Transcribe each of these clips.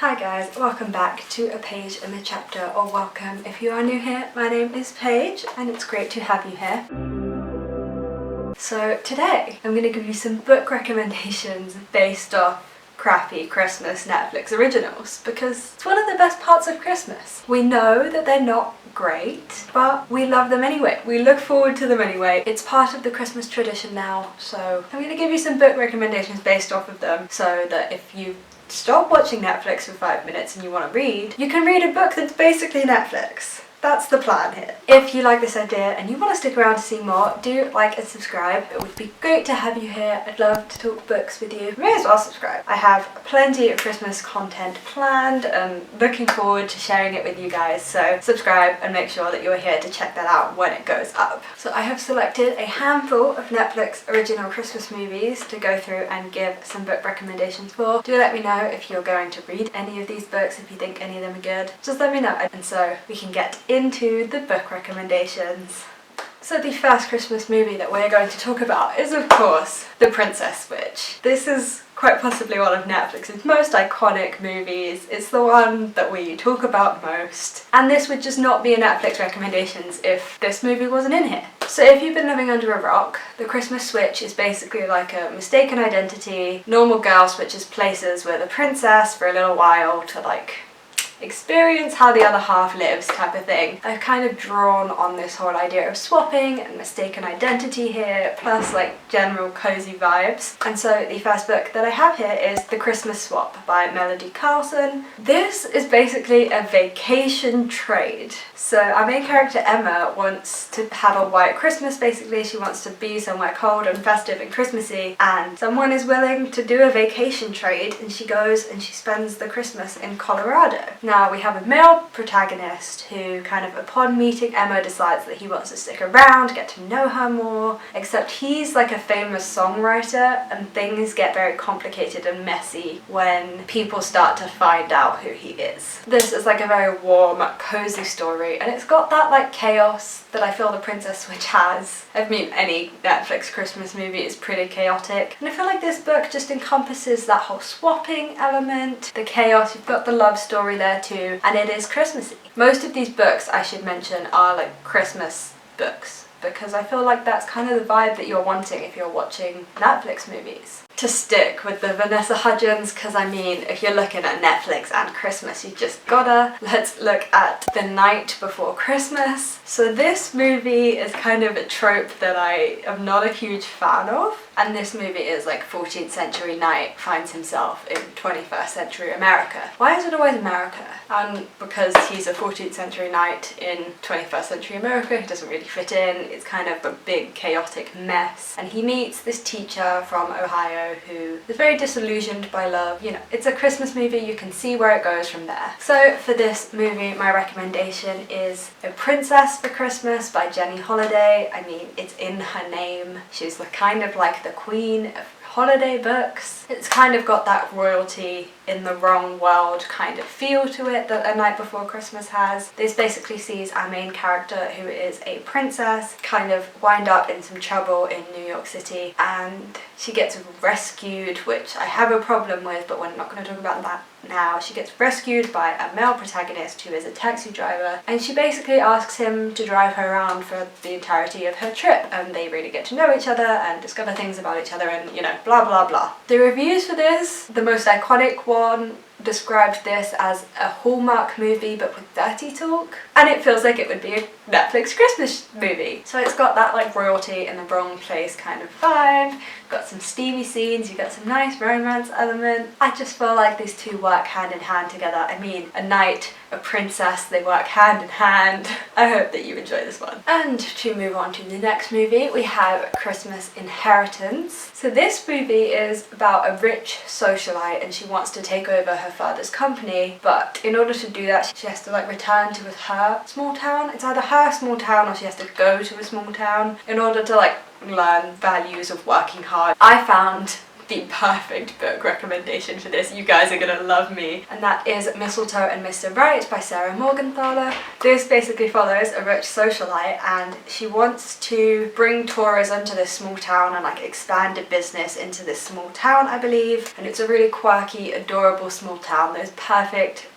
Hi guys, welcome back to A Page in the Chapter, or welcome if you are new here. My name is Paige and it's great to have you here. So today I'm going to give you some book recommendations based off crappy Christmas Netflix originals because it's one of the best parts of Christmas. We know that they're not great, but we love them anyway. We look forward to them anyway. It's part of the Christmas tradition now, so I'm going to give you some book recommendations based off of them so that if you stop watching Netflix for 5 minutes and you want to read, you can read a book that's basically Netflix. That's the plan here. If you like this idea and you want to stick around to see more, do like and subscribe. It would be great to have you here. I'd love to talk books with you. You may as well subscribe. I have plenty of Christmas content planned and looking forward to sharing it with you guys. So subscribe and make sure that you're here to check that out when it goes up. So I have selected a handful of Netflix original Christmas movies to go through and give some book recommendations for. Do let me know if you're going to read any of these books, if you think any of them are good. Just let me know. And so we can get into the book recommendations. So the first Christmas movie that we're going to talk about is of course The Princess Switch. This is quite possibly one of Netflix's most iconic movies. It's the one that we talk about most. And this would just not be a Netflix recommendations if this movie wasn't in here. So if you've been living under a rock, The Christmas Switch is basically like a mistaken identity. Normal girl switches places with a princess for a little while to experience how the other half lives type of thing. I've kind of drawn on this whole idea of swapping and mistaken identity here, plus general cozy vibes. And so the first book that I have here is The Christmas Swap by Melody Carlson. This is basically a vacation trade. So our main character Emma wants to have a white Christmas basically. She wants to be somewhere cold and festive and Christmassy, and someone is willing to do a vacation trade and she goes and she spends the Christmas in Colorado. Now we have a male protagonist who kind of upon meeting Emma decides that he wants to stick around, get to know her more, except he's like a famous songwriter and things get very complicated and messy when people start to find out who he is. This is like a very warm, cozy story and it's got that chaos that I feel The Princess Switch has. I mean, any Netflix Christmas movie is pretty chaotic, and I feel like this book just encompasses that whole swapping element, the chaos. You've got the love story there too, and it is Christmassy. Most of these books, I should mention, are Christmas books because I feel like that's kind of the vibe that you're wanting if you're watching Netflix movies. To stick with the Vanessa Hudgens, because I mean, if you're looking at Netflix and Christmas, you just gotta. Let's look at The Night Before Christmas. So this movie is kind of a trope that I am not a huge fan of, and this movie is 14th century knight finds himself in 21st century America. Why is it always America? And because he's a 14th century knight in 21st century America, he doesn't really fit in. It's kind of a big chaotic mess, and he meets this teacher from Ohio who is very disillusioned by love. You know, it's a Christmas movie, you can see where it goes from there. So for this movie, my recommendation is A Princess for Christmas by Jenny Holiday. I mean, it's in her name. She's kind of like the queen of holiday books. It's kind of got that royalty in the wrong world kind of feel to it that A Night Before Christmas has. This basically sees our main character, who is a princess, kind of wind up in some trouble in New York City, and she gets rescued, which I have a problem with, but we're not going to talk about that now. She gets rescued by a male protagonist who is a taxi driver, and she basically asks him to drive her around for the entirety of her trip, and they really get to know each other and discover things about each other and, blah blah blah. The reviews for this, the most iconic one described this as a Hallmark movie but with dirty talk, and it feels like it would be a Netflix Christmas movie. So it's got that royalty in the wrong place kind of vibe, got some steamy scenes, you got some nice romance element. I just feel like these two work hand in hand together. I mean, a knight, a princess, they work hand in hand. I hope that you enjoy this one. And to move on to the next movie, we have Christmas Inheritance. So this movie is about a rich socialite and she wants to take over her father's company, but in order to do that she has to return to her small town. It's either her small town or she has to go to a small town in order to learn values of working hard. I found the perfect book recommendation for this. You guys are gonna love me. And that is Mistletoe and Mr. Right by Sarah Morgenthaler. This basically follows a rich socialite, and she wants to bring tourism to this small town and like expand a business into this small town, I believe. And it's a really quirky, adorable small town. Those perfect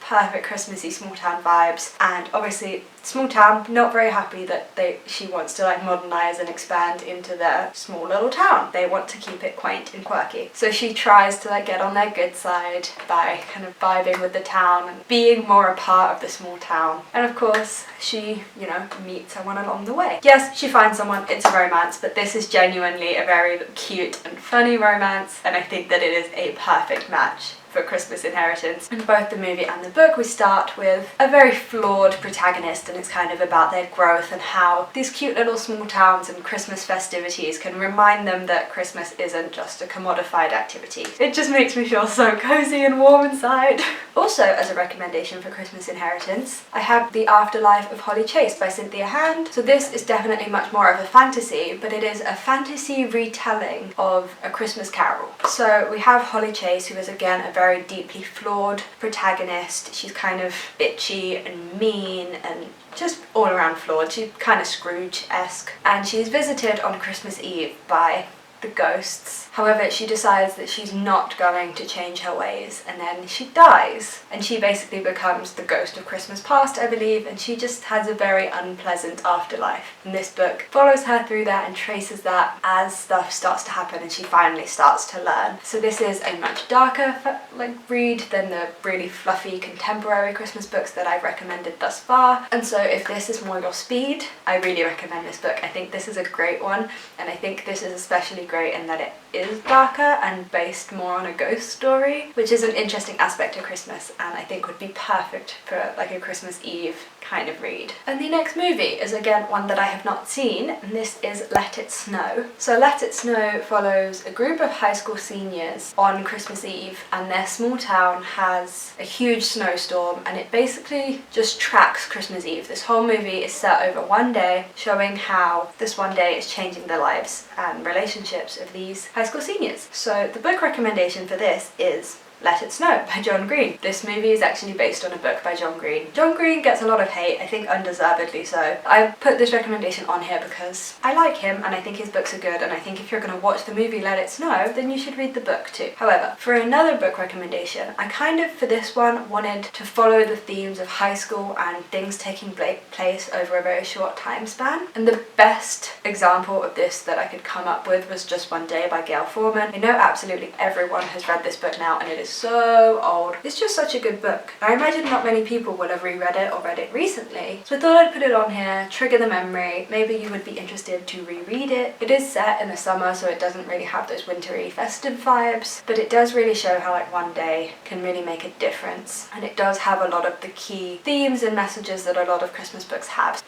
Christmassy small town vibes. And obviously small town, not very happy that she wants to like modernize and expand into their small little town. They want to keep it quaint and quirky. So she tries to like get on their good side by kind of vibing with the town and being more a part of the small town. And of course she, you know, meets someone along the way. Yes, she finds someone, it's a romance, but this is genuinely a very cute and funny romance, and I think that it is a perfect match for Christmas Inheritance. In both the movie and the book, we start with a very flawed protagonist, and it's kind of about their growth and how these cute little small towns and Christmas festivities can remind them that Christmas isn't just a commodified activity. It just makes me feel so cozy and warm inside. Also, as a recommendation for Christmas Inheritance, I have The Afterlife of Holly Chase by Cynthia Hand. So this is definitely much more of a fantasy, but it is a fantasy retelling of A Christmas Carol. So we have Holly Chase, who is again a very deeply flawed protagonist. She's kind of bitchy and mean and just all around flawed. She's kind of Scrooge-esque. And she's visited on Christmas Eve by the ghosts. However, she decides that she's not going to change her ways, and then she dies. And she basically becomes the ghost of Christmas past, I believe, and she just has a very unpleasant afterlife. And this book follows her through that and traces that as stuff starts to happen and she finally starts to learn. So this is a much darker read than the really fluffy contemporary Christmas books that I've recommended thus far. And so if this is more your speed, I really recommend this book. I think this is a great one, and I think this is especially great in that it is darker and based more on a ghost story, which is an interesting aspect of Christmas and I think would be perfect for like a Christmas Eve kind of read. And the next movie is again one that I have not seen, and this is Let It Snow. So Let It Snow follows a group of high school seniors on Christmas Eve, and their small town has a huge snowstorm, and it basically just tracks Christmas Eve. This whole movie is set over one day, showing how this one day is changing the lives and relationships of these high school seniors. So the book recommendation for this is Let It Snow by John Green. This movie is actually based on a book by John Green. John Green gets a lot of hate, I think undeservedly so. I put this recommendation on here because I like him and I think his books are good, and I think if you're going to watch the movie Let It Snow, then you should read the book too. However, for another book recommendation, I kind of, for this one, wanted to follow the themes of high school and things taking place over a very short time span. And the best example of this that I could come up with was Just One Day by Gail Forman. I know absolutely everyone has read this book now, and it is so old. It's just such a good book. I imagine not many people will have reread it or read it recently, so I thought I'd put it on here, trigger the memory. Maybe you would be interested to reread it. It is set in the summer, so it doesn't really have those wintry festive vibes, but it does really show how like one day can really make a difference, and it does have a lot of the key themes and messages that a lot of Christmas books have.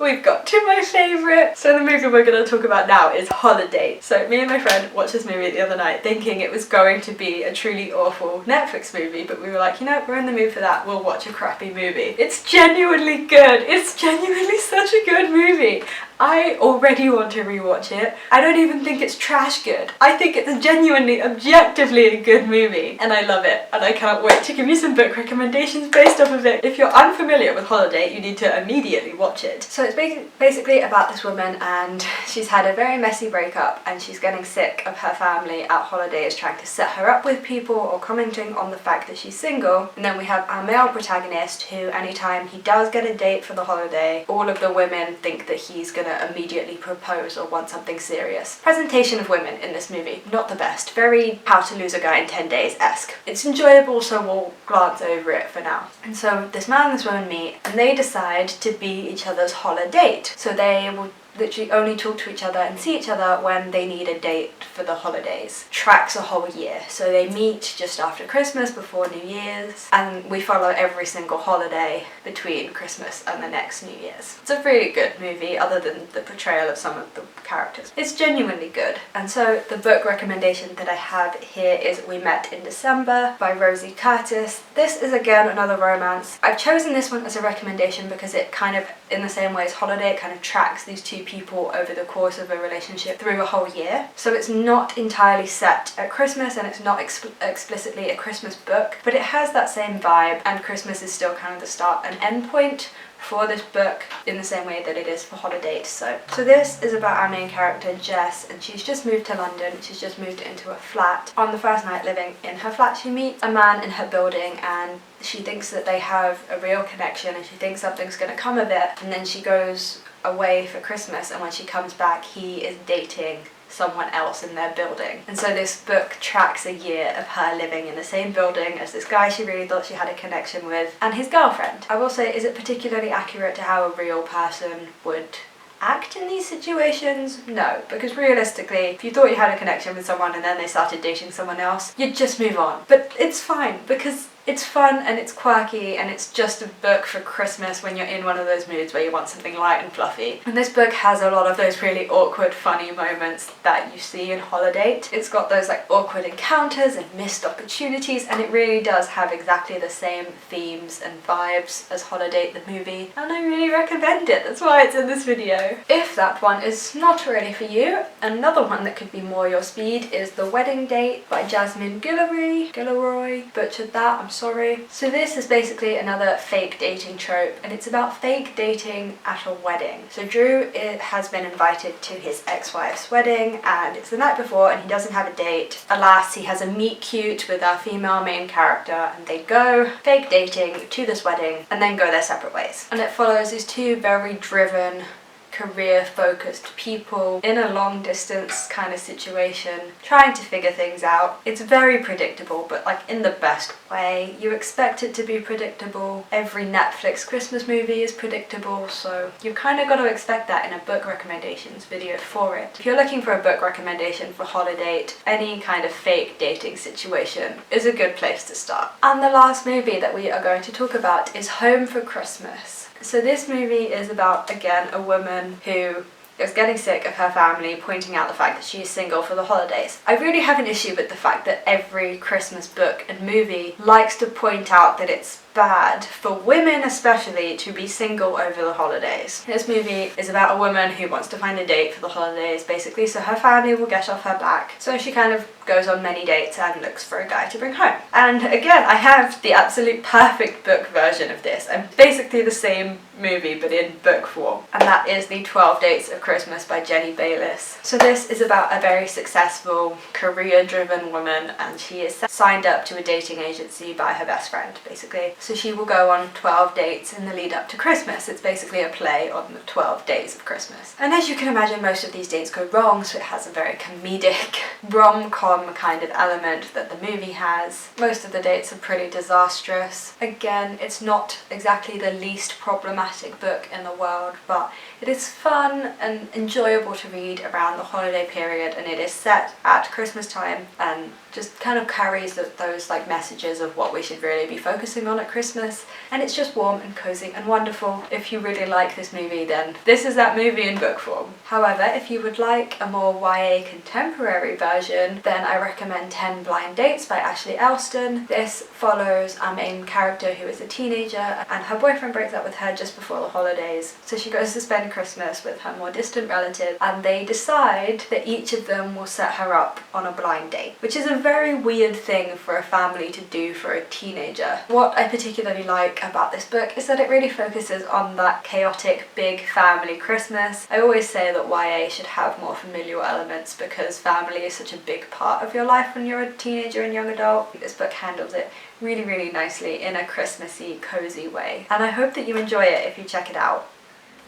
We've got to my favourite. So the movie we're going to talk about now is Holiday. So me and my friend watched this movie the other night thinking it was going to be a truly awful Netflix movie, but we were like, you know, we're in the mood for that, we'll watch a crappy movie. It's genuinely good. It's genuinely such a good movie. I already want to rewatch it. I don't even think it's trash good. I think it's genuinely, objectively a good movie, and I love it, and I cannot wait to give you some book recommendations based off of it. If you're unfamiliar with Holiday, you need to immediately watch it. So it's basically about this woman, and she's had a very messy breakup, and she's getting sick of her family at holidays trying to set her up with people or commenting on the fact that she's single. And then we have our male protagonist who, anytime he does get a date for the holiday, all of the women think that he's gonna immediately propose or want something serious. Presentation of women in this movie, not the best. Very How to Lose a Guy in 10 Days-esque. It's enjoyable, so we'll glance over it for now. And so this man and this woman meet, and they decide to be each other's holiday. So they will literally only talk to each other and see each other when they need a date for the holidays. Tracks a whole year. So they meet just after Christmas, before New Year's, and we follow every single holiday between Christmas and the next New Year's. It's a really good movie, other than the portrayal of some of the characters. It's genuinely good. And so the book recommendation that I have here is We Met in December by Rosie Curtis. This is again another romance. I've chosen this one as a recommendation because it kind of, in the same way as Holiday, it kind of tracks these two people over the course of a relationship through a whole year. So it's not entirely set at Christmas, and it's not explicitly a Christmas book, but it has that same vibe, and Christmas is still kind of the start and end point for this book in the same way that it is for Holiday. So this is about our main character Jess, and she's just moved to London. She's just moved into a flat. On the first night living in her flat, she meets a man in her building, and she thinks that they have a real connection, and she thinks something's going to come of it. And then she goes away for Christmas, and when she comes back, he is dating someone else in their building. And so this book tracks a year of her living in the same building as this guy she really thought she had a connection with, and his girlfriend. I will say, is it particularly accurate to how a real person would act in these situations? No, because realistically, if you thought you had a connection with someone and then they started dating someone else, you'd just move on. But it's fine, because it's fun and it's quirky, and it's just a book for Christmas when you're in one of those moods where you want something light and fluffy. And this book has a lot of those really awkward, funny moments that you see in Holiday. It's got those like awkward encounters and missed opportunities, and it really does have exactly the same themes and vibes as Holiday the movie, and I really recommend it. That's why it's in this video. If that one is not already for you, another one that could be more your speed is The Wedding Date by Jasmine Guillory. Butchered that, I'm sorry. So this is basically another fake dating trope, and it's about fake dating at a wedding. So Drew has been invited to his ex-wife's wedding, and it's the night before and he doesn't have a date. Alas, he has a meet cute with our female main character, and they go fake dating to this wedding and then go their separate ways. And it follows these two very driven, career-focused people in a long-distance kind of situation, trying to figure things out. It's very predictable, but like in the best way. You expect it to be predictable. Every Netflix Christmas movie is predictable, so you've kind of got to expect that in a book recommendations video for it. If you're looking for a book recommendation for Holiday, any kind of fake dating situation is a good place to start. And the last movie that we are going to talk about is Home for Christmas. So this movie is about, again, a woman who is getting sick of her family pointing out the fact that she is single for the holidays. I really have an issue with the fact that every Christmas book and movie likes to point out that it's bad for women especially to be single over the holidays. This movie is about a woman who wants to find a date for the holidays basically, so her family will get off her back. So she kind of goes on many dates and looks for a guy to bring home. And again, I have the absolute perfect book version of this, and basically the same movie but in book form, and that is the 12 Dates of Christmas by Jenny Bayliss. So this is about a very successful, career-driven woman, and she is signed up to a dating agency by her best friend basically. So she will go on 12 dates in the lead up to Christmas. It's basically a play on the 12 days of Christmas. And as you can imagine, most of these dates go wrong, so it has a very comedic rom-com kind of element that the movie has. Most of the dates are pretty disastrous. Again, it's not exactly the least problematic book in the world, but it is fun and enjoyable to read around the holiday period, and it is set at Christmas time and just kind of carries those like messages of what we should really be focusing on at Christmas. And it's just warm and cozy and wonderful. If you really like this movie, then this is that movie in book form. However, if you would like a more YA contemporary version, then I recommend 10 Blind Dates by Ashley Elston. This follows our main character who is a teenager, and her boyfriend breaks up with her just before the holidays. So she goes to spend Christmas with her more distant relative, and they decide that each of them will set her up on a blind date, which is a very weird thing for a family to do for a teenager. What I particularly like about this book is that it really focuses on that chaotic big family Christmas. I always say that YA should have more familial elements because family is such a big part of your life when you're a teenager and young adult. This book handles it really, really nicely in a Christmassy, cozy way. And I hope that you enjoy it if you check it out.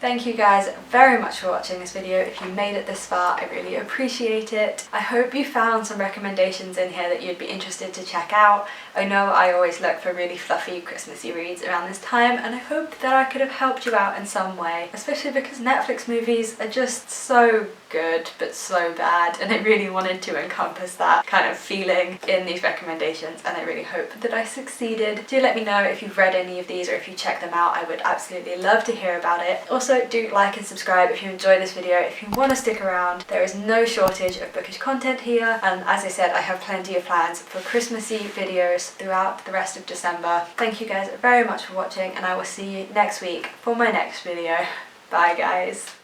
Thank you guys very much for watching this video. If you made it this far, I really appreciate it. I hope you found some recommendations in here that you'd be interested to check out. I know I always look for really fluffy Christmassy reads around this time, and I hope that I could have helped you out in some way, especially because Netflix movies are just so good but so bad, and I really wanted to encompass that kind of feeling in these recommendations, and I really hope that I succeeded. Do let me know if you've read any of these or if you check them out. I would absolutely love to hear about it. Also, do like and subscribe if you enjoyed this video. If you want to stick around, there is no shortage of bookish content here, and as I said, I have plenty of plans for Christmassy videos throughout the rest of December. Thank you guys very much for watching, and I will see you next week for my next video. Bye guys.